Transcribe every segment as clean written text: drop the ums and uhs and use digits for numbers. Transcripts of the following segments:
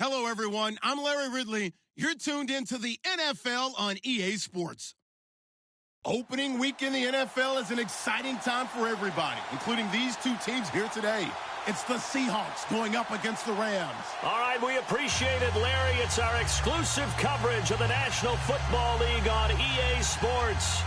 Hello, everyone. I'm Larry Ridley. You're tuned into the NFL on EA Sports. Opening week in the NFL is an exciting time for everybody, including these two teams here today. It's the Seahawks going up against the Rams. All right, we appreciate it, Larry. It's our exclusive coverage of the National Football League on EA Sports.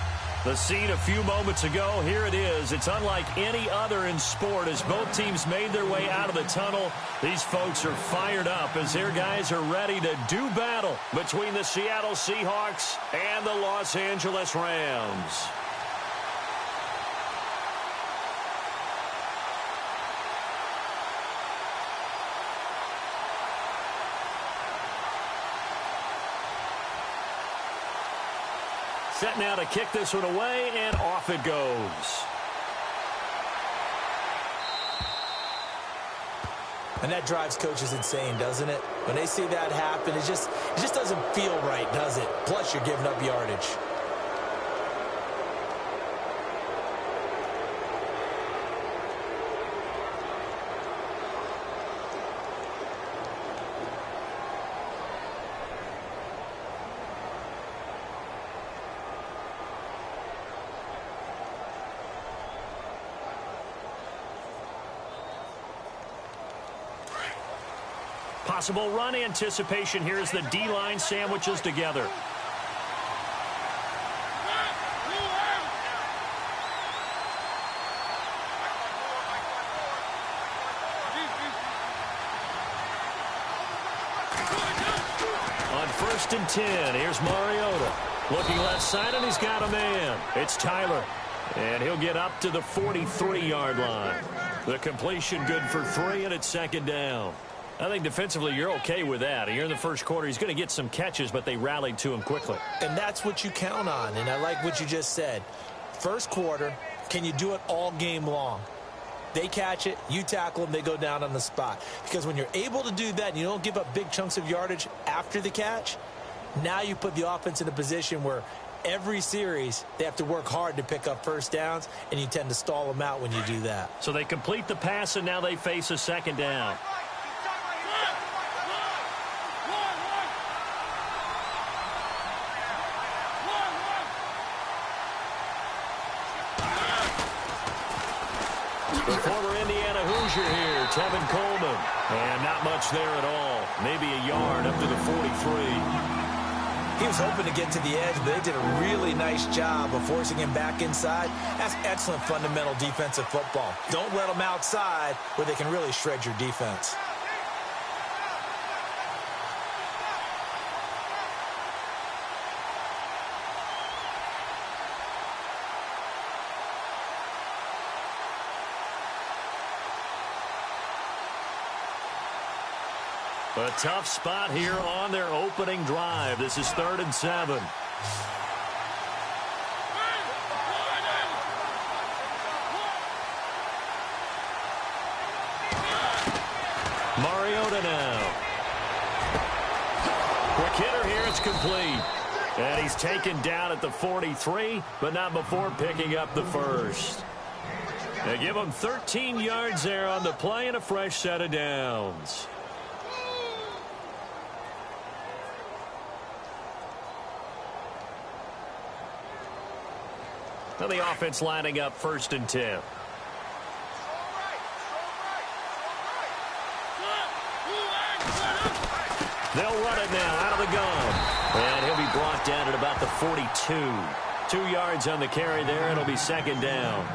The scene a few moments ago, here it is. It's unlike any other in sport as both teams made their way out of the tunnel. These folks are fired up as their guys are ready to do battle between the Seattle Seahawks and the Los Angeles Rams. Set now to kick this one away, and off it goes. And that drives coaches insane, doesn't it? When they see that happen, it just doesn't feel right, does it? Plus, you're giving up yardage. Possible run anticipation here as the D-line sandwiches together. On 1st and 10, here's Mariota. Looking left side, and he's got a man. It's Tyler. And he'll get up to the 43-yard line. The completion good for 3, and it's 2nd down. I think defensively you're okay with that. Here in the first quarter, he's going to get some catches, but they rallied to him quickly. And that's what you count on, and I like what you just said. First quarter, can you do it all game long? They catch it, you tackle them, they go down on the spot. Because when you're able to do that and you don't give up big chunks of yardage after the catch, now you put the offense in a position where every series they have to work hard to pick up first downs, and you tend to stall them out when you do that. So they complete the pass, and now they face a 2nd down. The former Indiana Hoosier here, Tevin Coleman. And not much there at all. Maybe a yard up to the 43. He was hoping to get to the edge, but they did a really nice job of forcing him back inside. That's excellent fundamental defensive football. Don't let them outside where they can really shred your defense. A tough spot here on their opening drive. This is 3rd and 7. Mariota now. Quick hitter here. It's complete. And he's taken down at the 43, but not before picking up the first. They give him 13 yards there on the play and a fresh set of downs. Now the offense lining up 1st and 10. They'll run it now out of the gun. And he'll be brought down at about the 42. 2 yards on the carry there. It'll be 2nd down.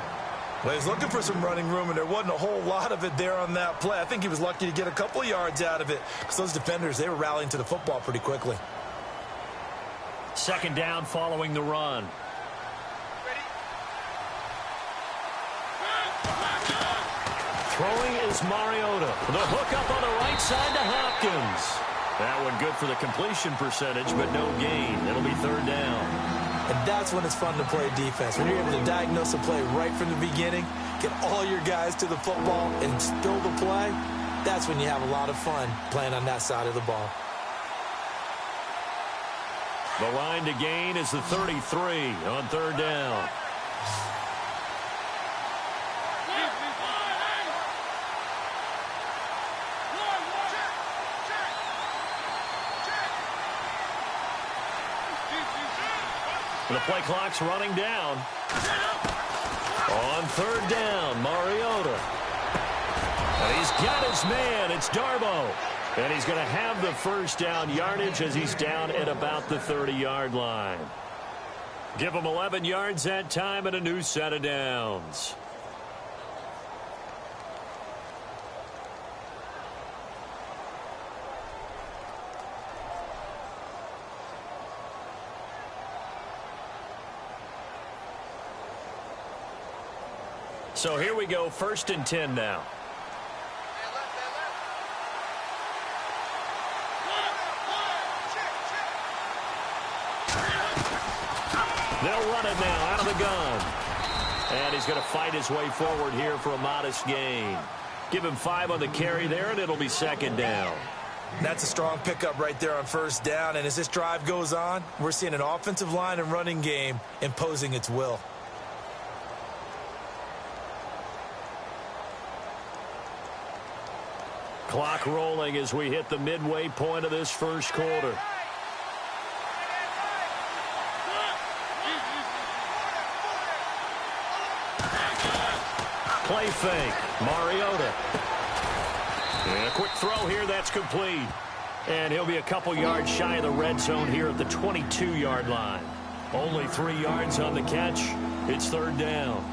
Well, he's looking for some running room, and there wasn't a whole lot of it there on that play. I think he was lucky to get a couple of yards out of it because those defenders, they were rallying to the football pretty quickly. 2nd down following the run. Throwing is Mariota. The hook up on the right side to Hopkins. That one good for the completion percentage, but no gain. It'll be 3rd down. And that's when it's fun to play defense. When you're able to diagnose a play right from the beginning, get all your guys to the football and spill the play, that's when you have a lot of fun playing on that side of the ball. The line to gain is the 33 on 3rd down. The play clock's running down. On third down, Mariota. And he's got his man. It's Darbo. And he's going to have the first down yardage as he's down at about the 30-yard line. Give him 11 yards that time and a new set of downs. So here we go, 1st and 10 now. They'll run it now out of the gun. And he's going to fight his way forward here for a modest gain. Give him 5 on the carry there, and it'll be 2nd down. That's a strong pickup right there on 1st down. And as this drive goes on, we're seeing an offensive line and running game imposing its will. Clock rolling as we hit the midway point of this first quarter. Play fake. Mariota. And a quick throw here. That's complete. And he'll be a couple yards shy of the red zone here at the 22-yard line. Only 3 yards on the catch. It's 3rd down.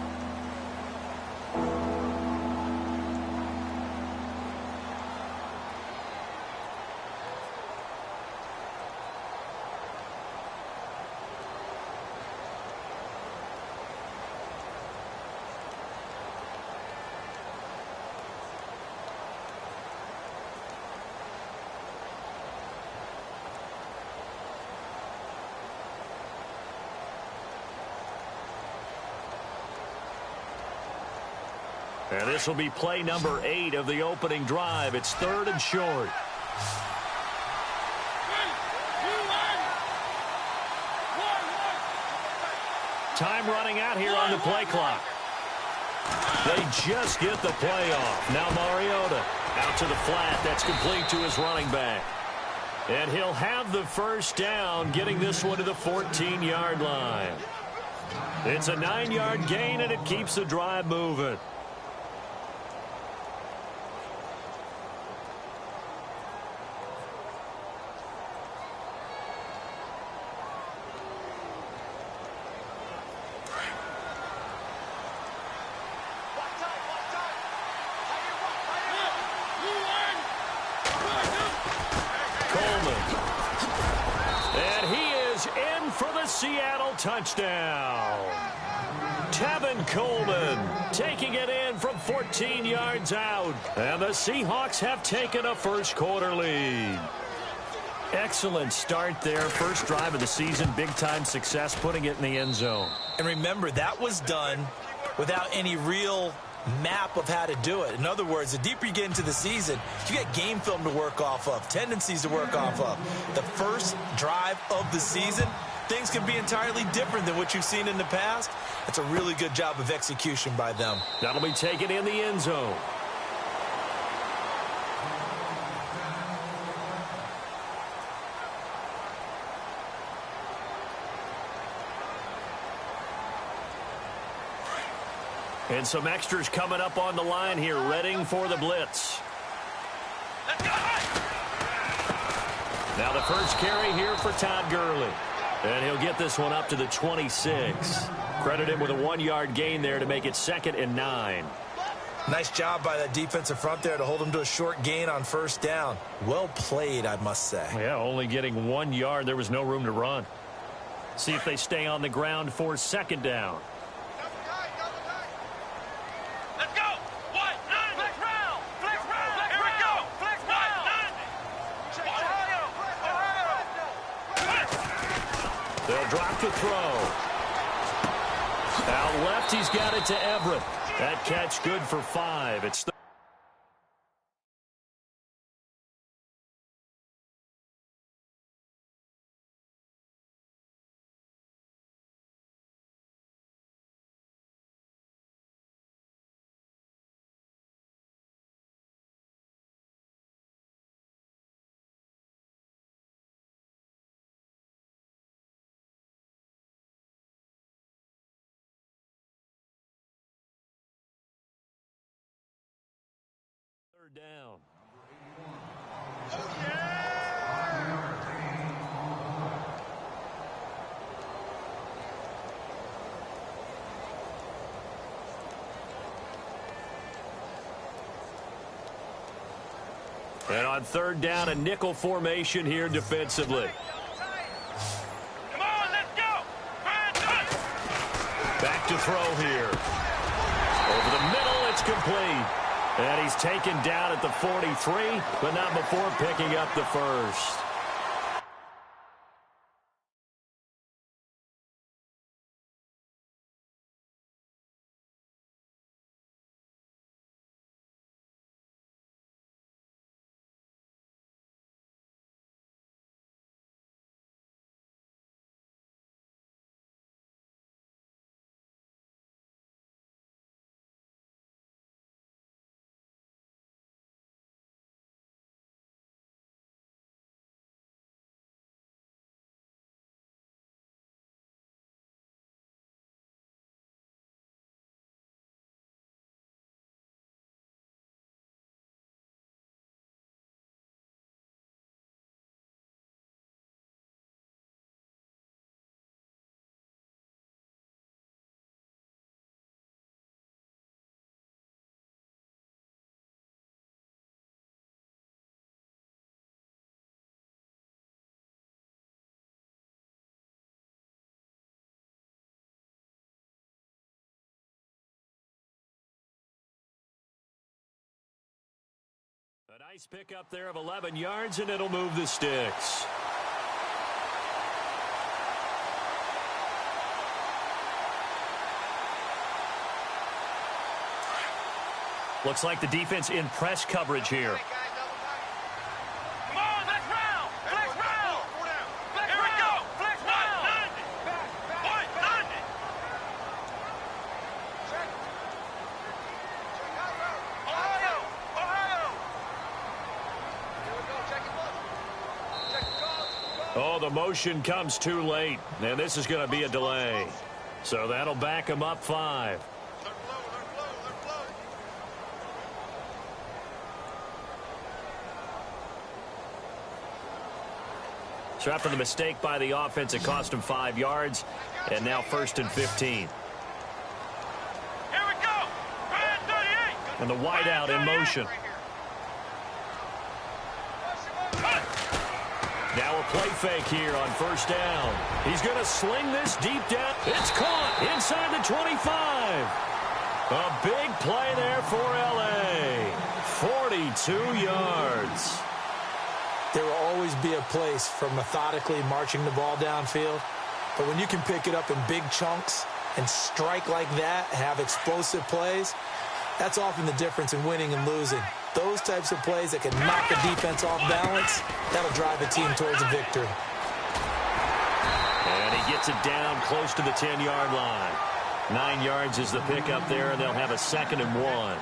And this will be play number 8 of the opening drive. It's 3rd and short. Time running out here on the play clock. They just get the play off. Now Mariota out to the flat. That's complete to his running back. And he'll have the first down, getting this one to the 14-yard line. It's a 9-yard gain, and it keeps the drive moving. Seattle touchdown. Tevin Coleman taking it in from 14 yards out. And the Seahawks have taken a first quarter lead. Excellent start there. First drive of the season. Big-time success putting it in the end zone. And remember, that was done without any real map of how to do it. In other words, the deeper you get into the season, you get game film to work off of, tendencies to work off of. The first drive of the season, things can be entirely different than what you've seen in the past. It's a really good job of execution by them. That'll be taken in the end zone. And some extras coming up on the line here, readying for the blitz. Now the first carry here for Todd Gurley. And he'll get this one up to the 26. Credit him with a 1-yard gain there to make it 2nd and 9. Nice job by that defensive front there to hold him to a short gain on 1st down. Well played, I must say. Yeah, only getting 1 yard. There was no room to run. See if they stay on the ground for 2nd down. They'll drop the throw. Out left, he's got it to Everett. That catch good for 5. It's third down. And on third down, a nickel formation here defensively. Come on, let's go. Back to throw here. Over the middle, it's complete. And he's taken down at the 43, but not before picking up the first. A nice pickup there of 11 yards, and it'll move the sticks. Looks like the defense in press coverage here. Come on, let's round. Flex round. Here we go. Flex round. What? Ohio. Oh, the motion comes too late, and this is going to be a delay. So that'll back him up 5. So after the mistake by the offense, it cost him 5 yards, and now 1st and 15. Here we go. 38. And the wideout in motion. Now a play fake here on 1st down. He's going to sling this deep down. It's caught inside the 25. A big play there for L.A. 42 yards. There will always be a place for methodically marching the ball downfield. But when you can pick it up in big chunks and strike like that, have explosive plays, that's often the difference in winning and losing. Those types of plays that can knock a defense off balance, that'll drive a team towards a victory. And he gets it down close to the 10-yard line. 9 yards is the pickup there, and they'll have a 2nd and 1.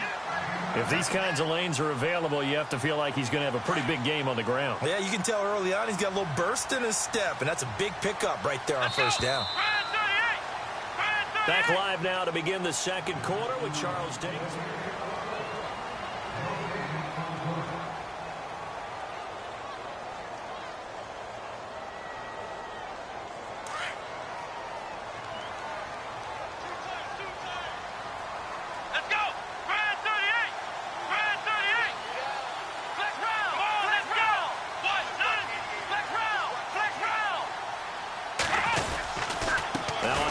If these kinds of lanes are available, you have to feel like he's going to have a pretty big game on the ground. Yeah, you can tell early on he's got a little burst in his step, and that's a big pickup right there on 1st down. Back live now to begin the 2nd quarter with Charles Davis.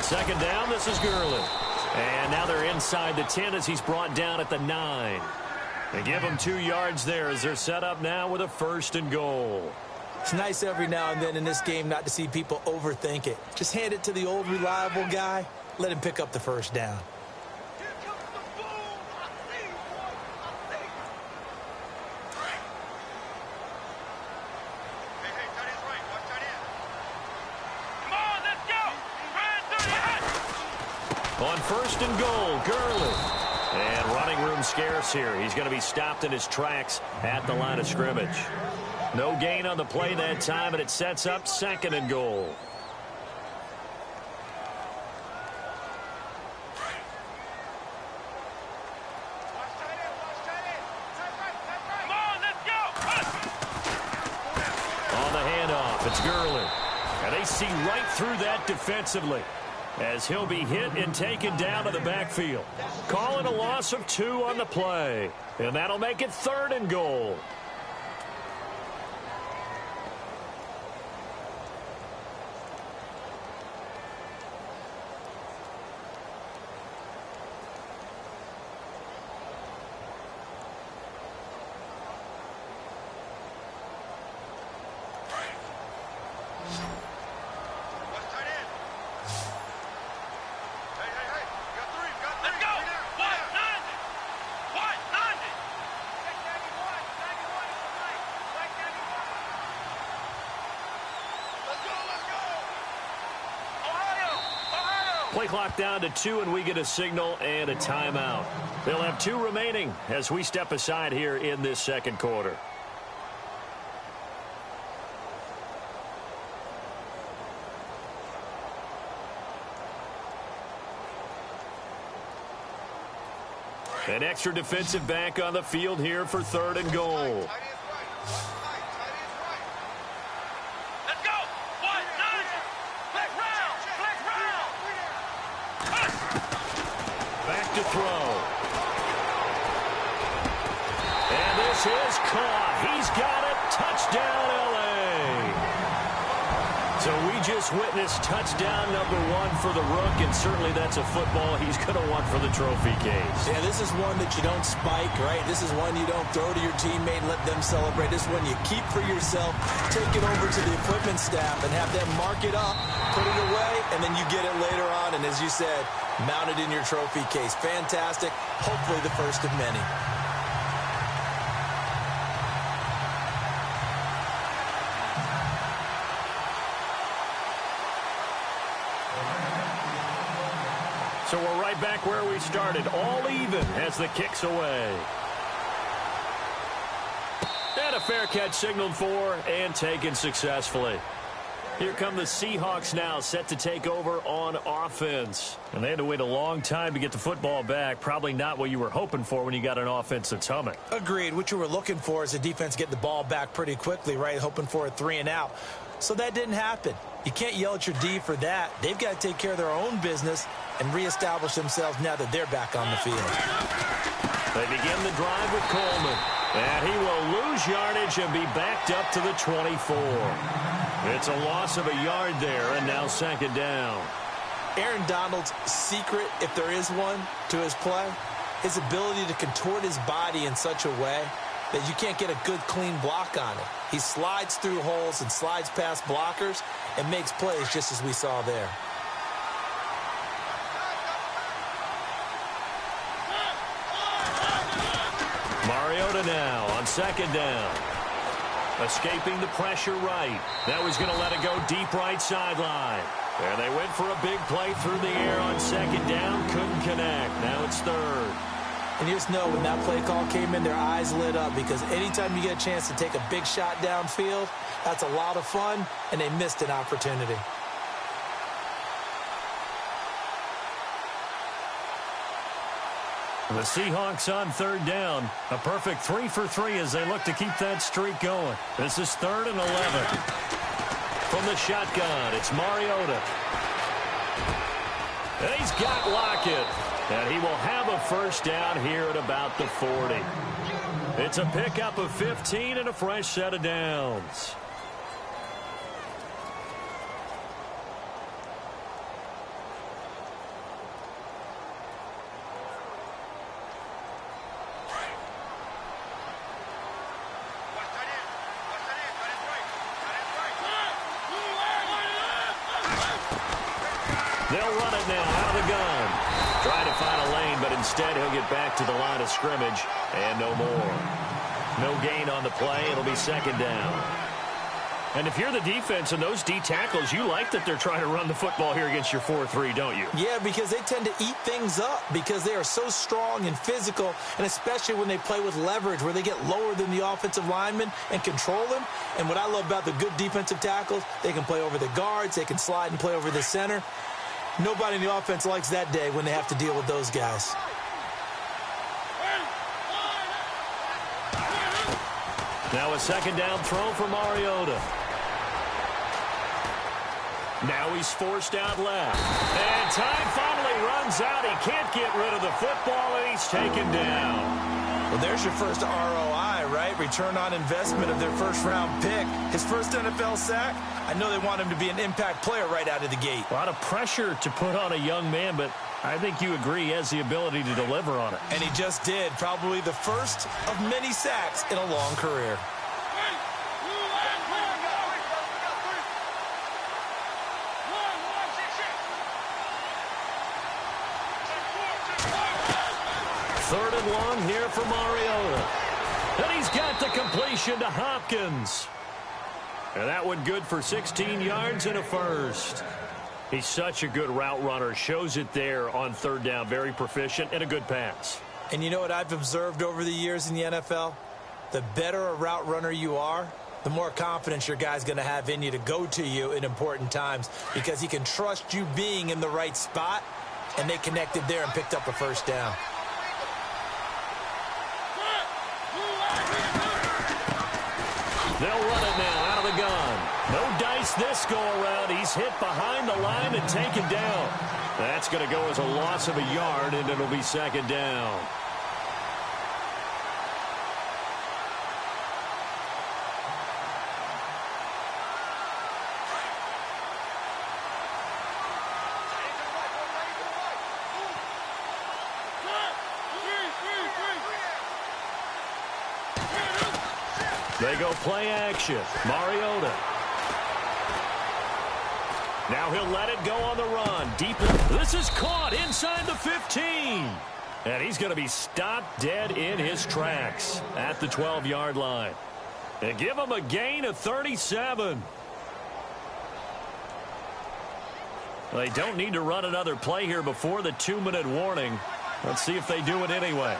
Second down, this is Gurley. And now they're inside the 10 as he's brought down at the 9. They give him 2 yards there as they're set up now with a 1st and goal. It's nice every now and then in this game not to see people overthink it. Just hand it to the old reliable guy. Let him pick up the 1st down. On 1st and goal, Gurley. And running room scarce here. He's going to be stopped in his tracks at the line of scrimmage. No gain on the play that time, and it sets up 2nd and goal. It's Gurley. And they see right through that defensively as he'll be hit and taken down to the backfield. Calling a loss of 2 on the play. And that'll make it 3rd and goal. Play clock down to 2, and we get a signal and a timeout. They'll have 2 remaining as we step aside here in this second quarter. An extra defensive back on the field here for 3rd and goal. To throw. And this is caught. He's got it. Touchdown, L.A. So we just witnessed touchdown number 1 for the Rook, and certainly that's a football he's going to want for the trophy case. Yeah, this is one that you don't spike, right? This is one you don't throw to your teammate and let them celebrate. This is one you keep for yourself, take it over to the equipment staff and have them mark it up, put it away, and then you get it later on. And as you said, mounted in your trophy case. Fantastic. Hopefully the first of many. So we're right back where we started. All even as the kick's away. And a fair catch signaled for and taken successfully. Here come the Seahawks now, set to take over on offense. And they had to wait a long time to get the football back. Probably not what you were hoping for when you got an offense that's humming. Agreed. What you were looking for is the defense get the ball back pretty quickly, right? Hoping for a 3 and out. So that didn't happen. You can't yell at your D for that. They've got to take care of their own business and reestablish themselves now that they're back on the field. They begin the drive with Coleman. And he will lose yardage and be backed up to the 24. It's a loss of a yard there, and now 2nd down. Aaron Donald's secret, if there is one, to his play, his ability to contort his body in such a way that you can't get a good, clean block on it. He slides through holes and slides past blockers and makes plays just as we saw there. Mariota now on 2nd down. Escaping the pressure right. Now he's going to let it go deep right sideline. And they went for a big play through the air on 2nd down. Couldn't connect. Now it's 3rd. And you just know when that play call came in, their eyes lit up, because anytime you get a chance to take a big shot downfield, that's a lot of fun, and they missed an opportunity. The Seahawks on 3rd down. A perfect 3 for 3 as they look to keep that streak going. This is 3rd and 11. From the shotgun, it's Mariota. And he's got Lockett. And he will have a first down here at about the 40. It's a pickup of 15 and a fresh set of downs. They'll run it now out of the gun. Trying to find a lane, but instead he'll get back to the line of scrimmage and no more. No gain on the play. It'll be 2nd down. And if you're the defense and those D tackles, you like that they're trying to run the football here against your 4-3, don't you? Yeah, because they tend to eat things up because they are so strong and physical, and especially when they play with leverage where they get lower than the offensive linemen and control them. And what I love about the good defensive tackles, they can play over the guards, they can slide and play over the center. Nobody in the offense likes that day when they have to deal with those guys. Now a 2nd down throw for Mariota. Now he's forced out left. And time finally runs out. He can't get rid of the football, and he's taken down. Well, there's your first ROI, right? Return on investment of their first-round pick. His first NFL sack, I know they want him to be an impact player right out of the gate. A lot of pressure to put on a young man, but I think you agree he has the ability to deliver on it. And he just did. Probably the first of many sacks in a long career. Third and long here for Mariota. And he's got the completion to Hopkins. And that one good for 16 yards and a first. He's such a good route runner. Shows it there on third down. Very proficient and a good pass. And you know what I've observed over the years in the NFL? The better a route runner you are, the more confidence your guy's going to have in you to go to you in important times because he can trust you being in the right spot, and they connected there and picked up a first down. They'll run it now out of the gun. No dice this go-around. He's hit behind the line and taken down. That's going to go as a loss of a yard, and it'll be second down. They go play action. Mariota. Now he'll let it go on the run. Deep. This is caught inside the 15. And he's going to be stopped dead in his tracks at the 12-yard line. And give him a gain of 37. They don't need to run another play here before the 2-minute warning. Let's see if they do it anyway.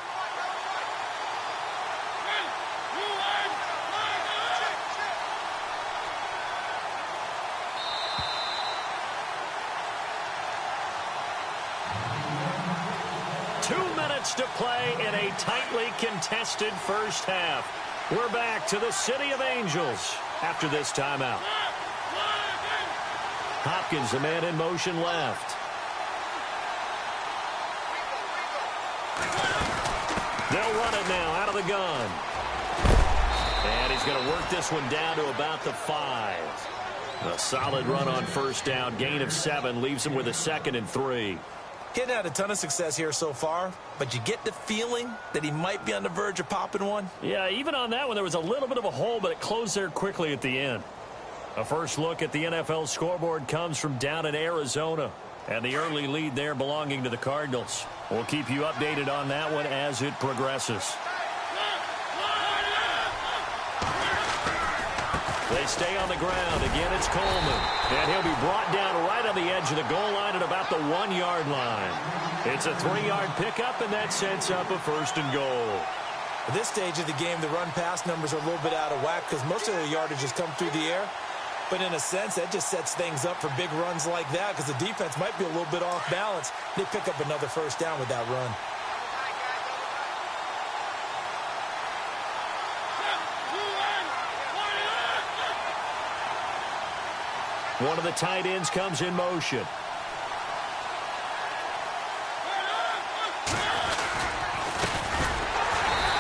To play in a tightly contested first half. We're back to the City of Angels after this timeout. Hopkins, the man in motion left. They'll run it now out of the gun. And he's going to work this one down to about the 5. A solid run on first down. Gain of 7 leaves him with a 2nd and 3. He hadn't had a ton of success here so far, but you get the feeling that he might be on the verge of popping one. Yeah, even on that one, there was a little bit of a hole, but it closed there quickly at the end. A first look at the NFL scoreboard comes from down in Arizona, and the early lead there belonging to the Cardinals. We'll keep you updated on that one as it progresses. They stay on the ground. Again, it's Coleman. And he'll be brought down right on the edge of the goal line at about the 1-yard line. It's a 3-yard pickup, and that sets up a 1st and goal. At this stage of the game, the run-pass numbers are a little bit out of whack because most of the yardage has come through the air. But in a sense, that just sets things up for big runs like that because the defense might be a little bit off balance. They pick up another first down with that run. One of the tight ends comes in motion.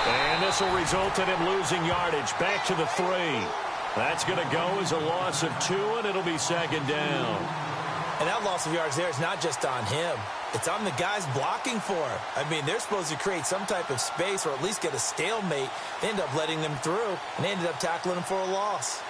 And this will result in him losing yardage. Back to the 3. That's going to go as a loss of 2, and it'll be 2nd down. And that loss of yards there is not just on him. It's on the guys blocking for him. I mean, they're supposed to create some type of space or at least get a stalemate. They end up letting them through, and they ended up tackling him for a loss.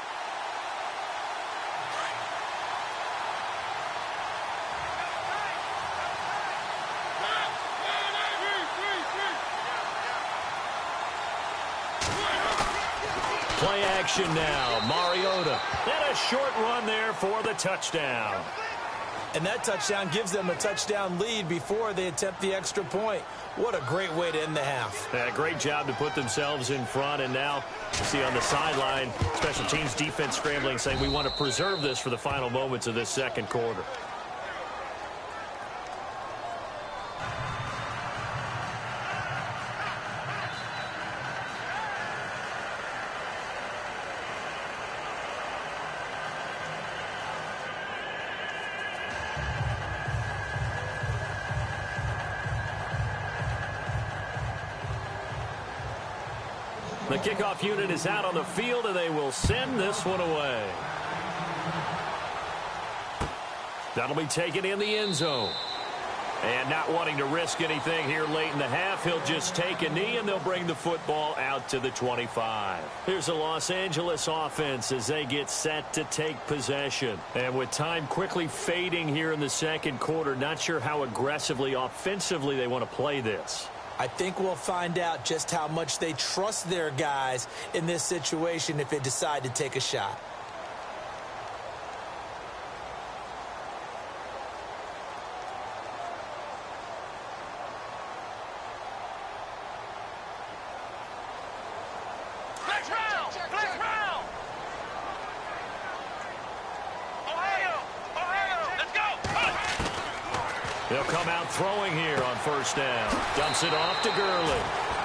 Play action now. Mariota. And a short run there for the touchdown. And that touchdown gives them a touchdown lead before they attempt the extra point. What a great way to end the half. Yeah, great job to put themselves in front. And now you see on the sideline, special teams defense scrambling, saying we want to preserve this for the final moments of this second quarter. The kickoff unit is out on the field, and they will send this one away. That'll be taken in the end zone. And not wanting to risk anything here late in the half, he'll just take a knee, and they'll bring the football out to the 25. Here's the Los Angeles offense as they get set to take possession. And with time quickly fading here in the second quarter, not sure how aggressively, offensively they want to play this. I think we'll find out just how much they trust their guys in this situation if they decide to take a shot. They'll come out throwing here on first down. Dumps it off to Gurley.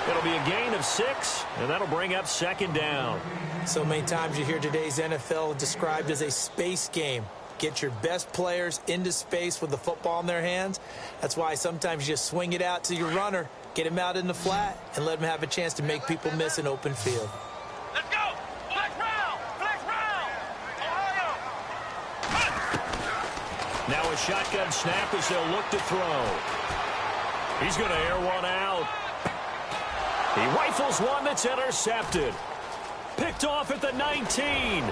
It'll be a gain of 6, and that'll bring up second down. So many times you hear today's NFL described as a space game. Get your best players into space with the football in their hands. That's why sometimes you just swing it out to your runner, get him out in the flat, and let him have a chance to make people miss an open field. Let's go! Flex round! Flex round! Ohio! Now a shotgun snap as they'll look to throw. He's going to air one out. He rifles one that's intercepted. Picked off at the 19.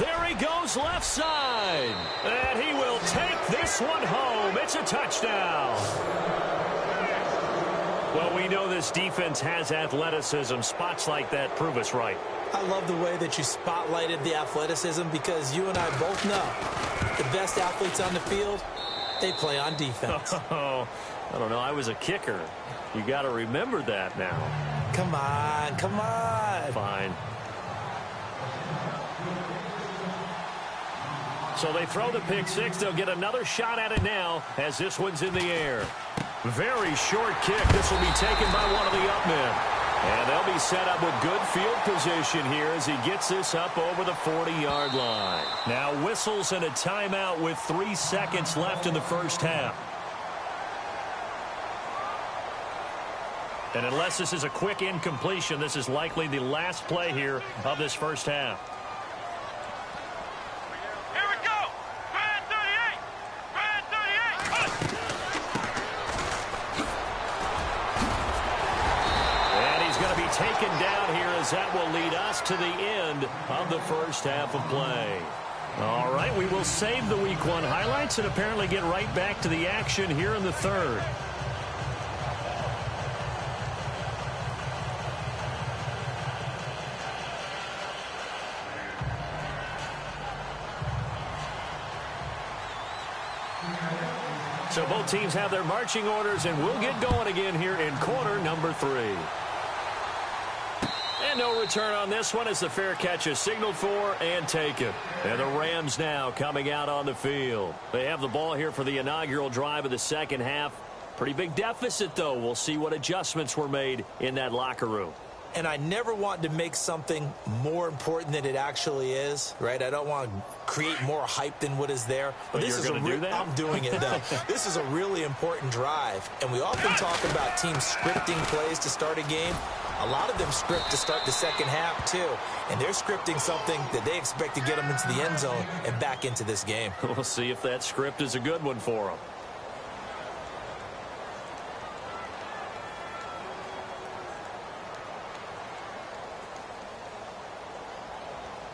There he goes left side. And he will take this one home. It's a touchdown. Well, we know this defense has athleticism. Spots like that prove us right. I love the way that you spotlighted the athleticism because you and I both know the best athletes on the field, they play on defense. Oh, I don't know. I was a kicker. You got to remember that now. Come on, come on. Fine. So they throw the pick six. They'll get another shot at it now as this one's in the air. Very short kick. This will be taken by one of the up men. And they'll be set up with good field position here as he gets this up over the 40-yard line. Now whistles and a timeout with 3 seconds left in the first half. And unless this is a quick incompletion, this is likely the last play here of this first half. Here we go! Brad 38! Brad 38! And he's going to be taken down here as that will lead us to the end of the first half of play. All right, we will save the Week 1 highlights and apparently get right back to the action here in the third. So both teams have their marching orders, and we'll get going again here in quarter number 3. And no return on this one as the fair catch is signaled for and taken. And the Rams now coming out on the field. They have the ball here for the inaugural drive of the second half. Pretty big deficit, though. We'll see what adjustments were made in that locker room. And I never want to make something more important than it actually is, right? I don't want to create more hype than what is there. But this is going to do that? I'm doing it, though. This is a really important drive. And we often talk about teams scripting plays to start a game. A lot of them script to start the second half, too. And they're scripting something that they expect to get them into the end zone and back into this game. We'll see if that script is a good one for them.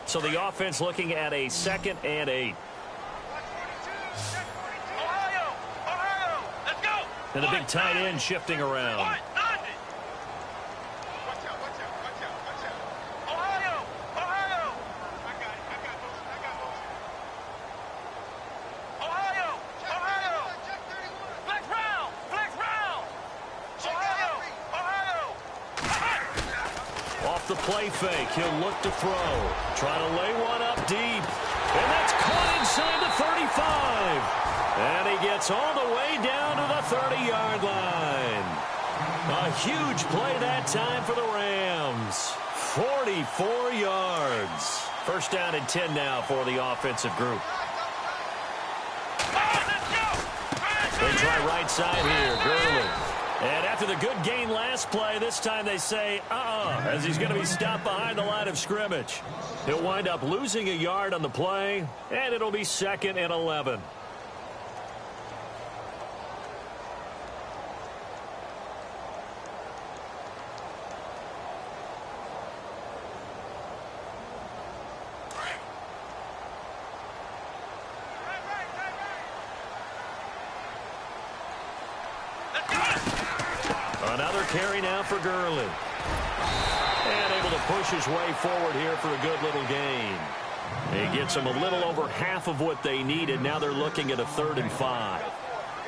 So the offense looking at a 2nd and 8. Ohio! Ohio! Let's go! And the big tight end shifting around. Watch out, watch out, watch out, watch out. Ohio! Ohio! I got it, I got those. Ohio! Ohio! Flex round! Flex round! Ohio! Ohio! Off the play fake, he'll look to throw. Trying to lay one up deep. And that's caught inside the 35. And he gets all the way down to the 30-yard line. A huge play that time for the Rams. 44 yards. First down and 10 now for the offensive group. They try right outside here. Gurley. And after the good gain last play, this time they say, as he's going to be stopped behind the line of scrimmage. He'll wind up losing a yard on the play, and it'll be 2nd and 11. Another carry now for Gurley. And able to push his way forward here for a good little gain. He gets them a little over half of what they needed. Now they're looking at a 3rd and 5.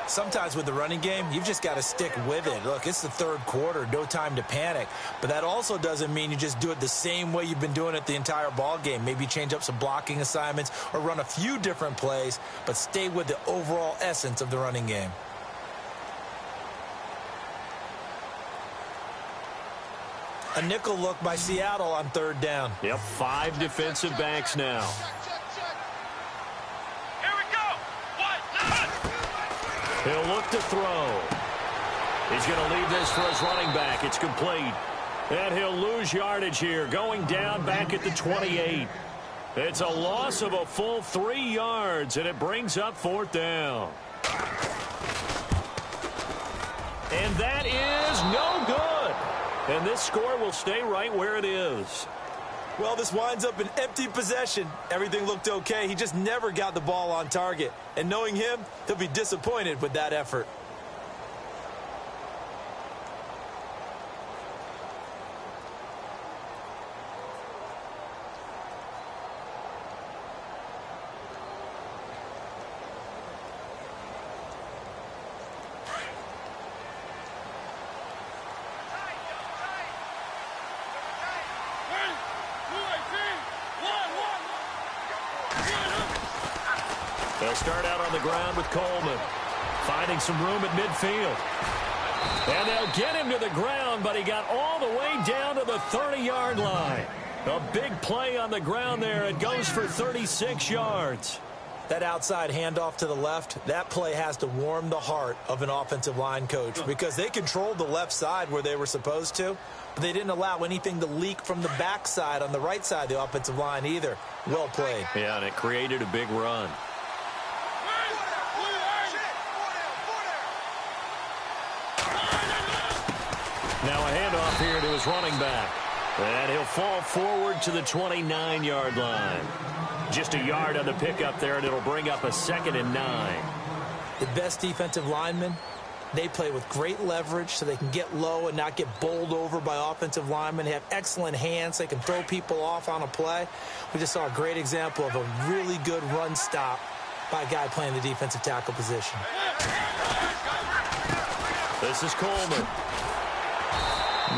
Sometimes with the running game, you've just got to stick with it. Look, it's the 3rd quarter, no time to panic. But that also doesn't mean you just do it the same way you've been doing it the entire ball game. Maybe change up some blocking assignments or run a few different plays, but stay with the overall essence of the running game. A nickel look by Seattle on 3rd down. Yep, 5 defensive backs now. Here we go. He'll look to throw. He's going to leave this for his running back. It's complete. And he'll lose yardage here, going down back at the 28. It's a loss of a full 3 yards, and it brings up 4th down. And that is no good. And this score will stay right where it is. Well, this winds up an empty possession. Everything looked okay. He just never got the ball on target. And knowing him, he'll be disappointed with that effort. They'll start out on the ground with Coleman, finding some room at midfield. And they'll get him to the ground, but he got all the way down to the 30-yard line. A big play on the ground there. It goes for 36 yards. That outside handoff to the left, that play has to warm the heart of an offensive line coach because they controlled the left side where they were supposed to, but they didn't allow anything to leak from the backside on the right side of the offensive line either. Well played. Yeah, and it created a big run. Now a handoff here to his running back. And he'll fall forward to the 29-yard line. Just a yard on the pickup there, and it'll bring up a 2nd and 9. The best defensive linemen, they play with great leverage so they can get low and not get bowled over by offensive linemen. They have excellent hands. They can throw people off on a play. We just saw a great example of a really good run stop by a guy playing the defensive tackle position. This is Coleman.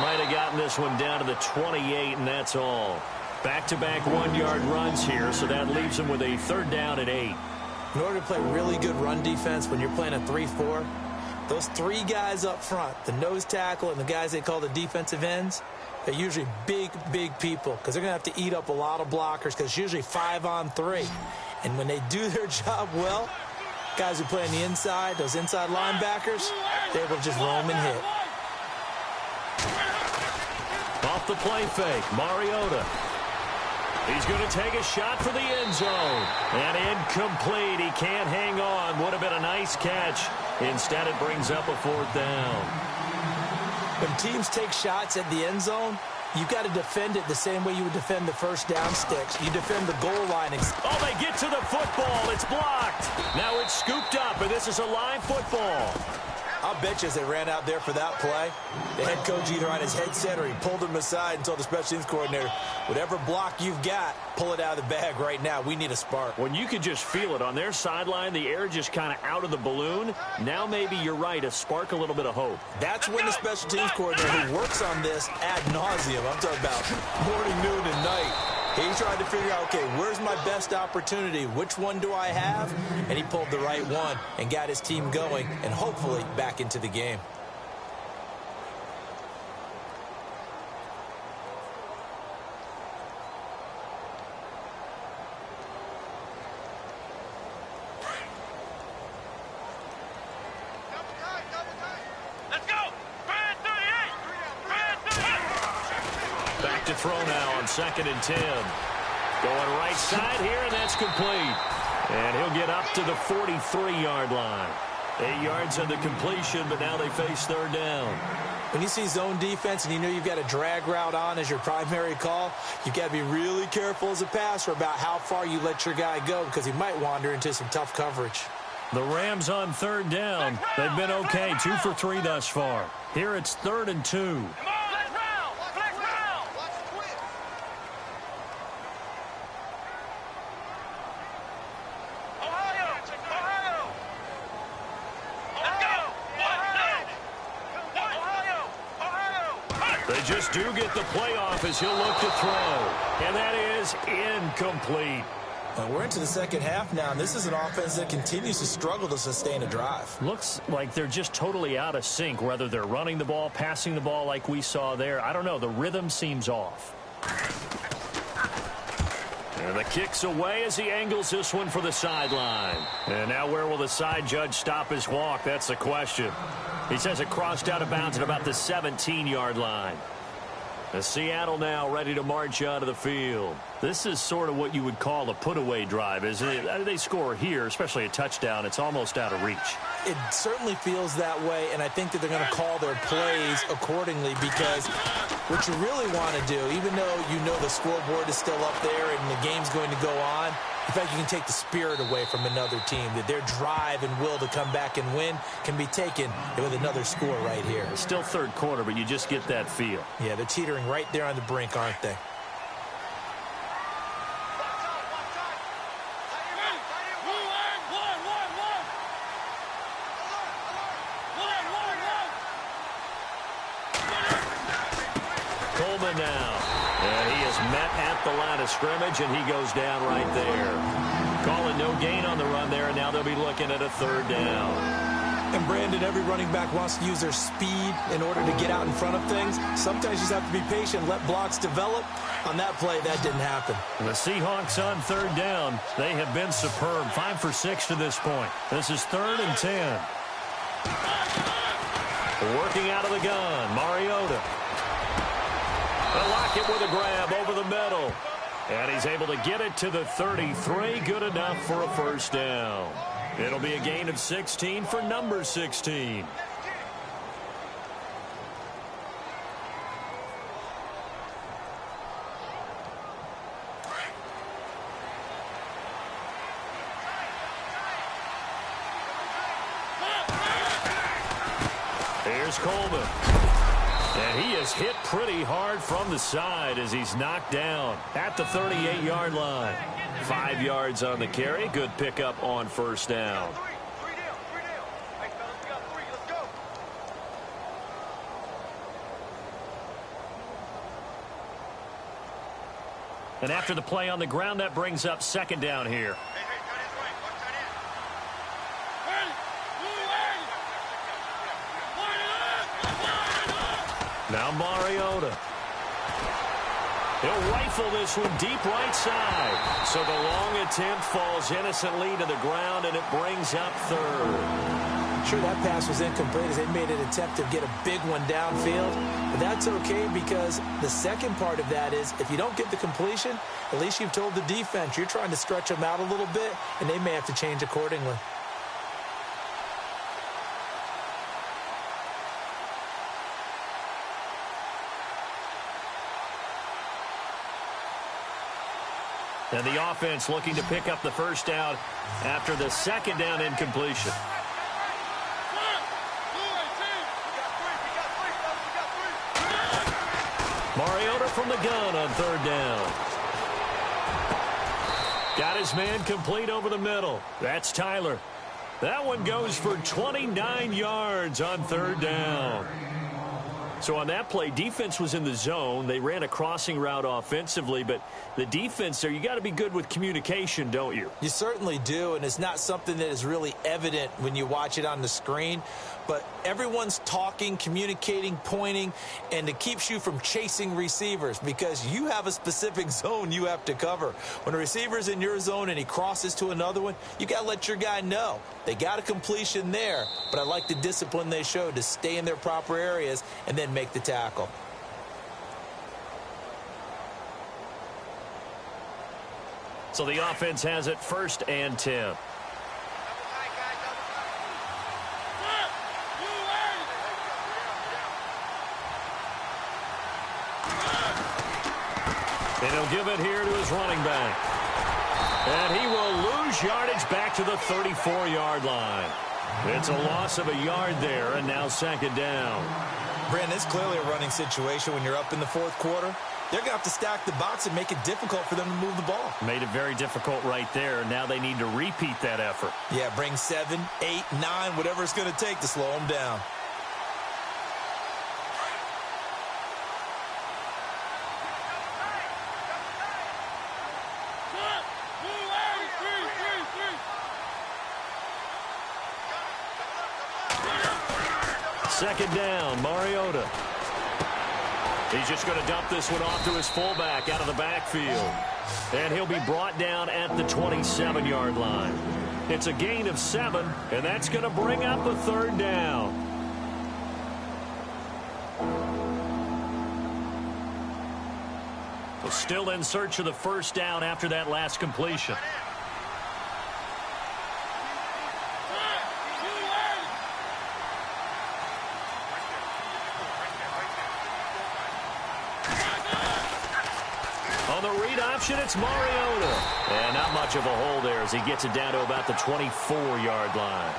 Might have gotten this one down to the 28, and that's all. Back-to-back 1-yard runs here, so that leaves him with a 3rd down and 8. In order to play really good run defense when you're playing a 3-4, those 3 guys up front, the nose tackle and the guys they call the defensive ends, they're usually big, big people because they're going to have to eat up a lot of blockers because it's usually 5-on-3. And when they do their job well, guys who play on the inside, those inside linebackers, they're able to just roam and hit. Off the play fake, Mariota. He's going to take a shot for the end zone. And incomplete. He can't hang on. Would have been a nice catch. Instead, it brings up a 4th down. When teams take shots at the end zone, you've got to defend it the same way you would defend the first down sticks. You defend the goal line. Oh, they get to the football. It's blocked. Now it's scooped up, and this is a live football. I'll bet you as they ran out there for that play, the head coach either on his headset or he pulled him aside and told the special teams coordinator, whatever block you've got, pull it out of the bag right now. We need a spark. When you can just feel it on their sideline, the air just kind of out of the balloon, now maybe you're right, a spark, a little bit of hope. That's when the special teams coordinator who works on this ad nauseum, I'm talking about morning, noon, and night, he's trying to figure out, okay, where's my best opportunity? Which one do I have? And he pulled the right one and got his team going and hopefully back into the game. to throw now on 2nd and 10. Going right side here, and that's complete. And he'll get up to the 43-yard line. 8 yards on the completion, but now they face 3rd down. When you see zone defense and you know you've got a drag route on as your primary call, you've got to be really careful as a passer about how far you let your guy go because he might wander into some tough coverage. The Rams on 3rd down. They've been okay, 2 for 3 thus far. Here it's 3rd and 2. They just do get the playoff as he'll look to throw. And that is incomplete. We're into the second half now, and this is an offense that continues to struggle to sustain a drive. Looks like they're just totally out of sync, whether they're running the ball, passing the ball like we saw there. I don't know. The rhythm seems off. And the kick's away as he angles this one for the sideline. And now where will the side judge stop his walk? That's the question. He says it crossed out of bounds at about the 17-yard line. The Seattle now ready to march out of the field. This is sort of what you would call a put-away drive, isn't it? They score here, especially a touchdown. It's almost out of reach. It certainly feels that way, and I think that they're going to call their plays accordingly because what you really want to do, even though you know the scoreboard is still up there and the game's going to go on, in fact, you can take the spirit away from another team, that their drive and will to come back and win can be taken with another score right here. It's still 3rd quarter, but you just get that feel. Yeah, they're teetering right there on the brink, aren't they? Coleman now. And he is met at the line of scrimmage, and he goes down right there. Calling no gain on the run there, and now they'll be looking at a 3rd down. And, Brandon, every running back wants to use their speed in order to get out in front of things. Sometimes you just have to be patient, let blocks develop. On that play, that didn't happen. The Seahawks on 3rd down. They have been superb. 5 for 6 to this point. This is 3rd and 10. Working out of the gun, Mariota. Lockett with a grab over the middle. And he's able to get it to the 33. Good enough for a 1st down. It'll be a gain of 16 for number 16. Here's Coleman. And he is hit pretty hard from the side as he's knocked down at the 38-yard line. 5 yards on the carry. Good pickup on 1st down. And after the play on the ground, that brings up 2nd down here. Now Mariota. He'll rifle this one deep right side. So the long attempt falls innocently to the ground, and it brings up 3rd. Sure, that pass was incomplete as they made an attempt to get a big one downfield. But that's okay because the second part of that is if you don't get the completion, at least you've told the defense you're trying to stretch them out a little bit, and they may have to change accordingly. And the offense looking to pick up the 1st down after the 2nd down incompletion. Mariota from the gun on 3rd down. Got his man complete over the middle. That's Tyler. That one goes for 29 yards on 3rd down. So on that play, defense was in the zone. They ran a crossing route offensively, but the defense there, you got to be good with communication, don't you? You certainly do, and it's not something that is really evident when you watch it on the screen. But everyone's talking, communicating, pointing, and it keeps you from chasing receivers because you have a specific zone you have to cover. When a receiver's in your zone and he crosses to another one, you got to let your guy know. They got a completion there, but I like the discipline they showed to stay in their proper areas and then make the tackle. So the offense has it 1st and 10. And he'll give it here to his running back. And he will lose yardage back to the 34-yard line. It's a loss of a yard there, and now 2nd down. Brandon, it's clearly a running situation when you're up in the 4th quarter. They're going to have to stack the box and make it difficult for them to move the ball. Made it very difficult right there. Now they need to repeat that effort. Yeah, bring 7, 8, 9, whatever it's going to take to slow them down. Second down, Mariota. He's just going to dump this one off to his fullback out of the backfield. And he'll be brought down at the 27-yard line. It's a gain of 7, and that's going to bring up a 3rd down. So still in search of the 1st down after that last completion. On the read option, it's Mariota. And not much of a hole there as he gets it down to about the 24-yard line.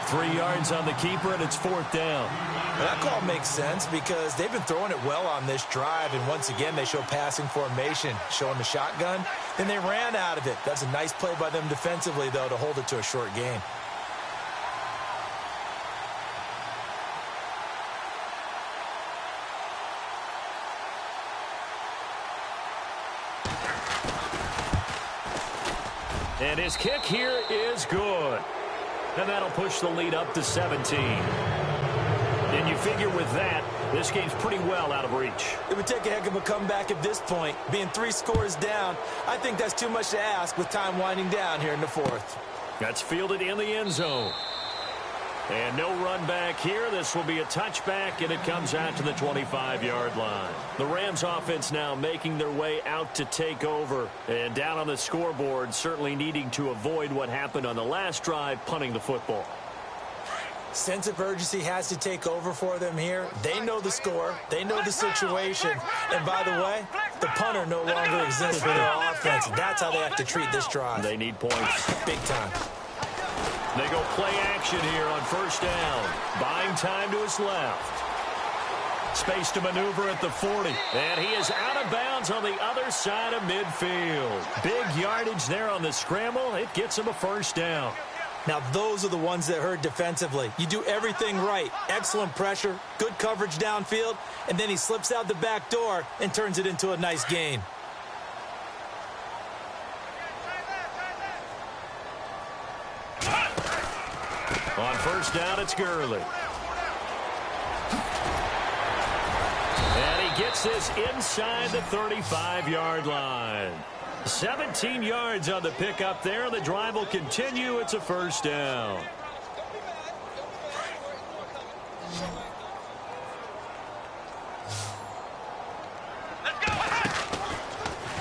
3 yards on the keeper, and it's 4th down. Well, that call makes sense because they've been throwing it well on this drive, and once again, they show passing formation, showing the shotgun. Then they ran out of it. That's a nice play by them defensively, though, to hold it to a short gain. And his kick here is good. And that'll push the lead up to 17. And you figure with that, this game's pretty well out of reach. It would take a heck of a comeback at this point. Being 3 scores down, I think that's too much to ask with time winding down here in the 4th. That's fielded in the end zone. And no run back here. This will be a touchback, and it comes out to the 25-yard line. The Rams offense now making their way out to take over. And down on the scoreboard, certainly needing to avoid what happened on the last drive, punting the football. Sense of urgency has to take over for them here. They know the score. They know the situation. And by the way, the punter no longer exists for their offense. That's how they have to treat this drive. They need points. Big time. They go play action here on 1st down. Buying time to his left. Space to maneuver at the 40. And he is out of bounds on the other side of midfield. Big yardage there on the scramble. It gets him a 1st down. Now, those are the ones that hurt defensively. You do everything right. Excellent pressure, good coverage downfield, and then he slips out the back door and turns it into a nice gain. On 1st down, it's Gurley. And he gets this inside the 35-yard line. 17 yards on the pickup there. The drive will continue. It's a 1st down.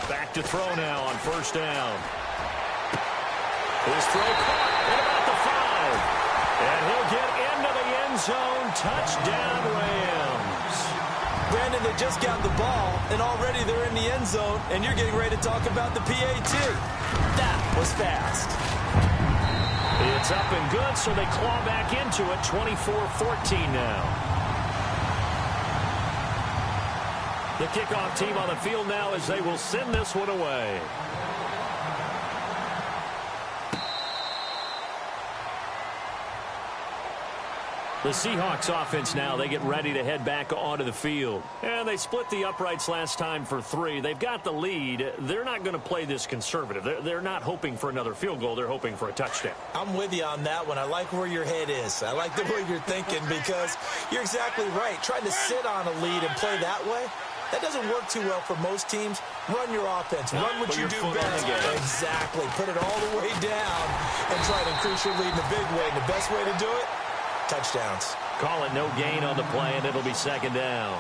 Back to throw now on 1st down. His throw caught at about the 5. And he'll get into the end zone. Touchdown, Rams. Brandon, they just got the ball, and already they're in the end zone, and you're getting ready to talk about the PAT. That was fast. It's up and good, so they claw back into it. 24-14 now. The kickoff team on the field now as they will send this one away. The Seahawks offense now, they get ready to head back onto the field. And they split the uprights last time for 3. They've got the lead. They're not going to play this conservative. They're not hoping for another field goal. They're hoping for a touchdown. I'm with you on that one. I like where your head is. I like the way you're thinking because you're exactly right. Trying to sit on a lead and play that way, that doesn't work too well for most teams. Run your offense. Run what you do best. Exactly. Put it all the way down and try to increase your lead in a big way. And the best way to do it, touchdowns. Call it no gain on the play, and it'll be second down.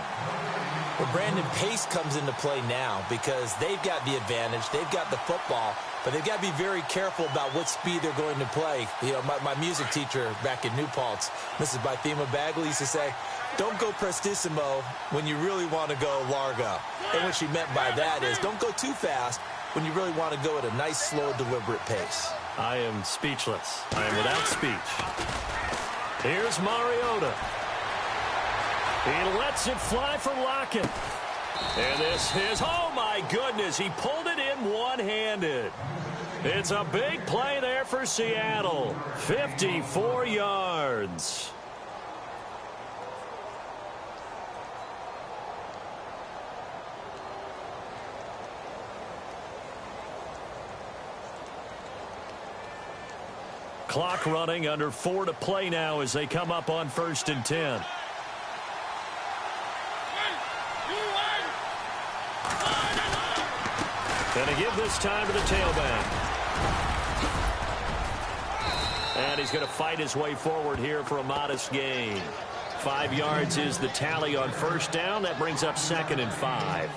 Well, Brandon, pace comes into play now because they've got the advantage. They've got the football, but they've got to be very careful about what speed they're going to play. You know, my music teacher back in New Paltz, Mrs. Bythema Bagley, used to say, don't go prestissimo when you really want to go largo. And what she meant by that is don't go too fast when you really want to go at a nice, slow, deliberate pace. I am speechless. I am without speech. Here's Mariota. He lets it fly for Lockett. And this is, oh my goodness, he pulled it in one-handed. It's a big play there for Seattle. 54 yards. Clock running, under 4 to play now as they come up on 1st and 10. Going to give this time to the tailback. And he's going to fight his way forward here for a modest gain. 5 yards is the tally on 1st down. That brings up 2nd and 5.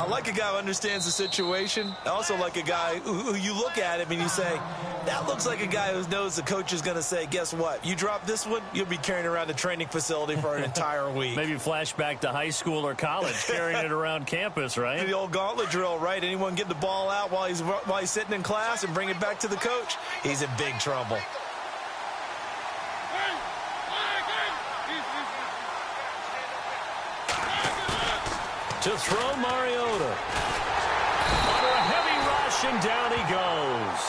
I like a guy who understands the situation. I also like a guy who you look at him and you say, that looks like a guy who knows the coach is going to say, guess what? You drop this one, you'll be carrying around the training facility for an entire week. Maybe flashback to high school or college, carrying it around campus, right? The old gauntlet drill, right? Anyone get the ball out while he's sitting in class and bring it back to the coach, he's in big trouble. To throw Mariota. Under a heavy rush, and down he goes.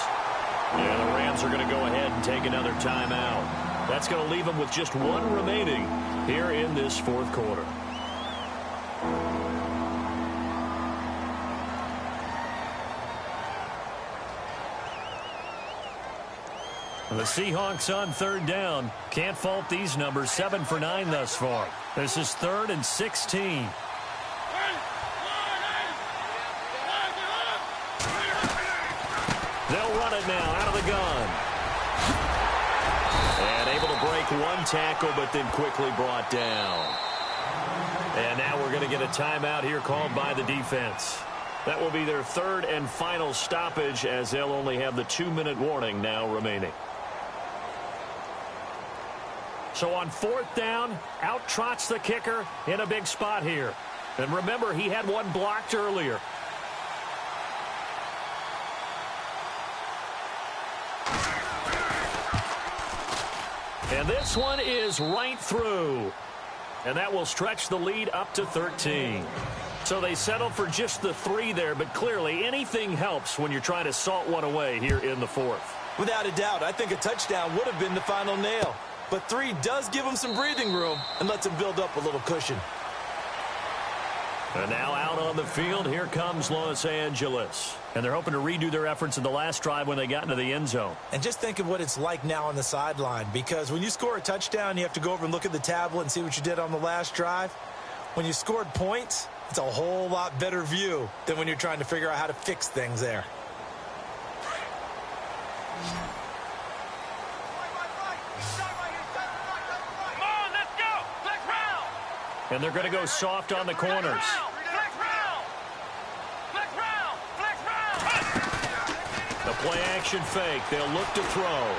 Yeah, the Rams are going to go ahead and take another timeout. That's going to leave them with just 1 remaining here in this 4th quarter. The Seahawks on 3rd down. Can't fault these numbers. 7 for 9 thus far. This is 3rd and 16. They'll run it now out of the gun. And able to break 1 tackle, but then quickly brought down. And now we're going to get a timeout here called by the defense. That will be their 3rd and final stoppage, as they'll only have the 2-minute warning now remaining. So on 4th down, out trots the kicker in a big spot here. And remember, he had 1 blocked earlier. And this one is right through. And that will stretch the lead up to 13. So they settle for just the 3 there, but clearly anything helps when you're trying to salt one away here in the 4th. Without a doubt, I think a touchdown would have been the final nail. But 3 does give them some breathing room and lets them build up a little cushion. And now out on the field, here comes Los Angeles. And they're hoping to redo their efforts in the last drive when they got into the end zone. And just think of what it's like now on the sideline, because when you score a touchdown, you have to go over and look at the tablet and see what you did on the last drive. When you scored points, it's a whole lot better view than when you're trying to figure out how to fix things there. Come on, let's go. Flex round. And they're going to go soft on the corners. Flex round. Flex round. Flex round. The play action fake. They'll look to throw.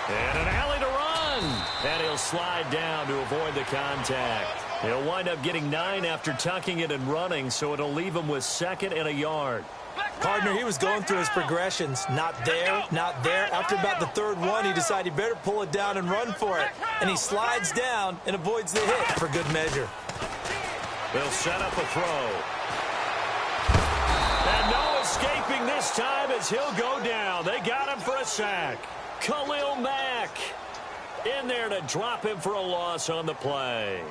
And an alley to run. And he'll slide down to avoid the contact. He'll wind up getting 9 after tucking it and running, so it'll leave him with 2nd and a yard. Partner, he was going through his progressions. Not there, not there. After about the 3rd one, he decided he better pull it down and run for it. And he slides down and avoids the hit for good measure. They'll set up a throw. And no escaping this time as he'll go down. They got him for a sack. Khalil Mack in there to drop him for a loss on the play.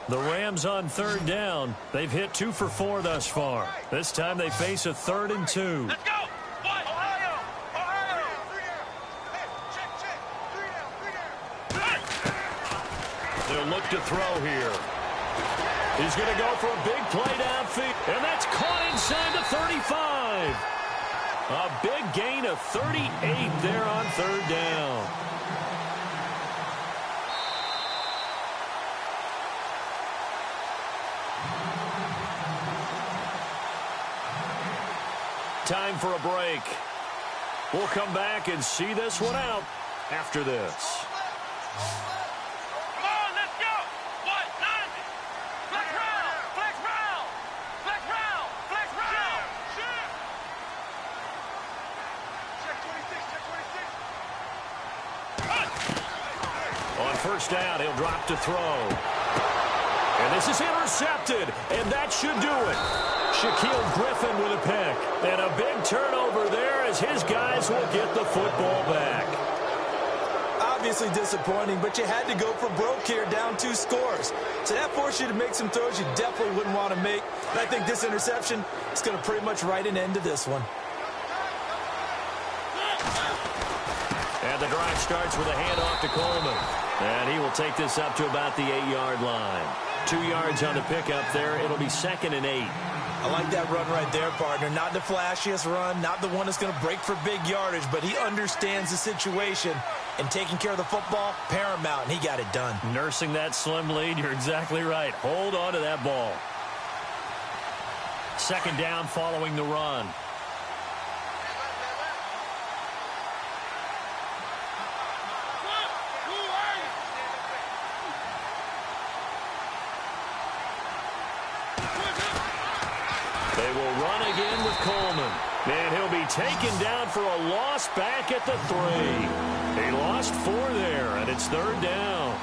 The Rams on 3rd down. They've hit 2 for 4 thus far. This time they face a 3rd and 2. Let's go. One. Ohio. Ohio. They'll look to throw here. He's going to go for a big play downfield. And that's caught inside the 35. A big gain of 38 there on third down. Time for a break. We'll come back and see this one out after this. Come on, let's go. 190. Flex round. Flex round. Flex round. Flex round. Check 26. Check 26. On first down, he'll drop to throw. And this is intercepted, and that should do it. Shaquille Griffin with a pick. And a big turnover there as his guys will get the football back. Obviously disappointing, but you had to go for broke here, down 2 scores. So that forced you to make some throws you definitely wouldn't want to make. And I think this interception is going to pretty much write an end to this one. And the drive starts with a handoff to Coleman. And he will take this up to about the 8-yard line. 2 yards on the pickup there. It'll be 2nd and 8. I like that run right there, partner. Not the flashiest run, not the one that's going to break for big yardage, but he understands the situation, and taking care of the football, paramount, and he got it done. Nursing that slim lead, you're exactly right. Hold on to that ball. 2nd down following the run. They will run again with Coleman. And he'll be taken down for a loss back at the 3. He lost 4 there, and it's 3rd down.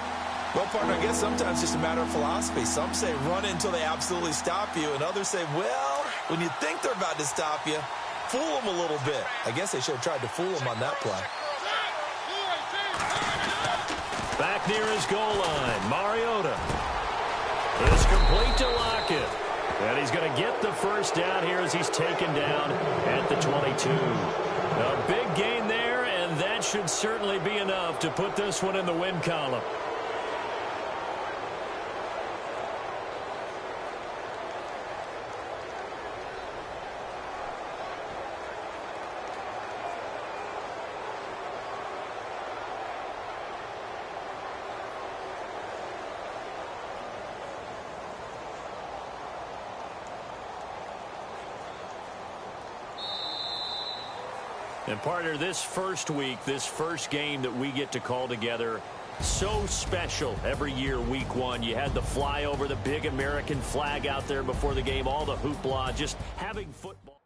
Well, partner, I guess sometimes it's just a matter of philosophy. Some say run it until they absolutely stop you, and others say, well, when you think they're about to stop you, fool them a little bit. I guess they should have tried to fool them on that play. Back near his goal line, Mariota is complete to Lockett. And he's going to get the first down here as he's taken down at the 22. A big gain there, and that should certainly be enough to put this one in the win column. And partner, this first week, this first game that we get to call together, so special every year, week 1. You had the flyover, the big American flag out there before the game, all the hoopla, just having football.